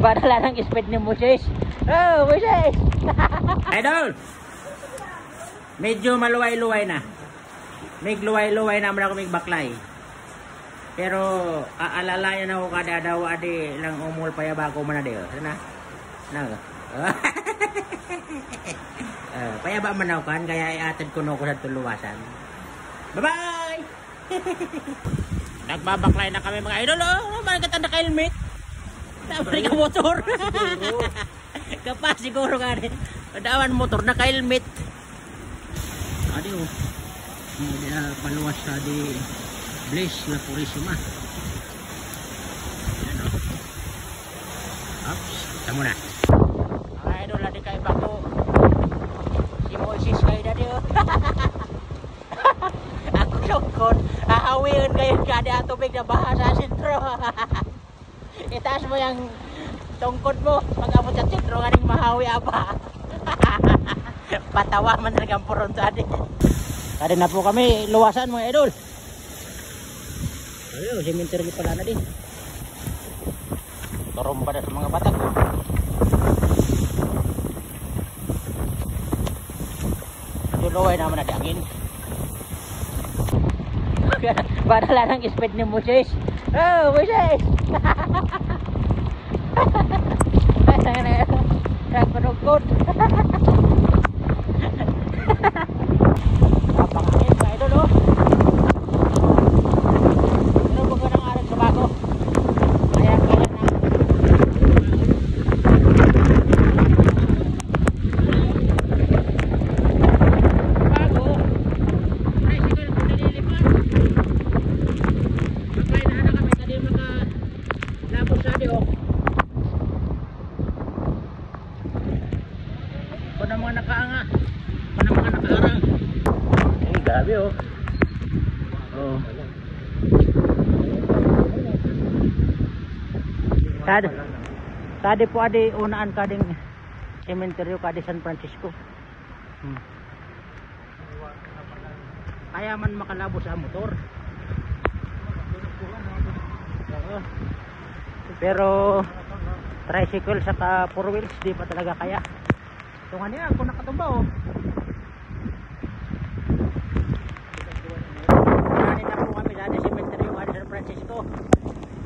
Badala ng speed ni Moises. Oh, Moises! Idol! Medyo maluway-luway na. May luway-luway na ako may baklay. Pero aalalayan ako kada daw adi lang umul pa ya bago man adi. Sana. Na. Payaba man ako kan kaya iatid ko no ko sa tuluwasan. Bye-bye. Nagbabaklay na kami mga idol. Oh, bakit ka naka-helmet? Dapat ka motor. Kapag siguro ka rin. Padawan motor naka-helmet. Adi oh. Dia paluwas sa di Blaze La Purisima. Ayan o. Oops, tamo na. Mga idol, adi kayo ba ko? Si Moises kayo na diyo. Ako lungkot. Hahawin kayo kada tubig na baha sa sentro. Itaas mo yung tungkod mo. Pag-abot sa sentro, ganing mahawi aba. Patawa man talagang puron sa atin. Kada na po kami luwasan mga idol. Ayun, cemetery pala na din. Toromba na sa mga batak. Tuluway naman na dagin. Badala ng speed ni Moises. Oh, Moises! Nagpanugkod. Napakangit mga idol oh. Pero kung ganang araw sa bago. Kaya na. Bago. Tricycle kung nililipan. Maglay na kami tadi makalabos sa di oh. Kung na mga nakaanga. Kung na mga nakaarang. Grabe oh. Oh. Tadi po adi unaan kading cemetery kadi San Francisco. Kaya man makalabos sa motor. Pero tricycle saka 4 wheels di pa talaga kaya. Tungan niya ako nakatumba oh. Francisco.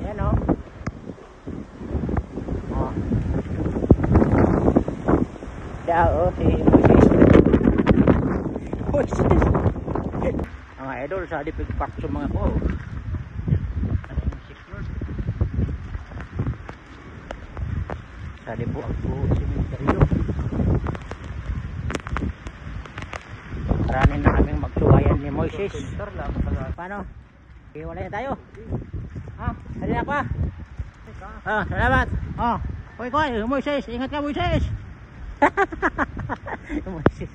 Ayan o. Oh. Diyan o, si Moises. Mga idol, sa dipig park sa mga ko. Sa di po ako simenteryo. Paranin na kaming magsuwayan ni Moises. Paano? Wala na tayo. Halina pa. Salamat. Koy, Moises, ingat ka Moises. Moises.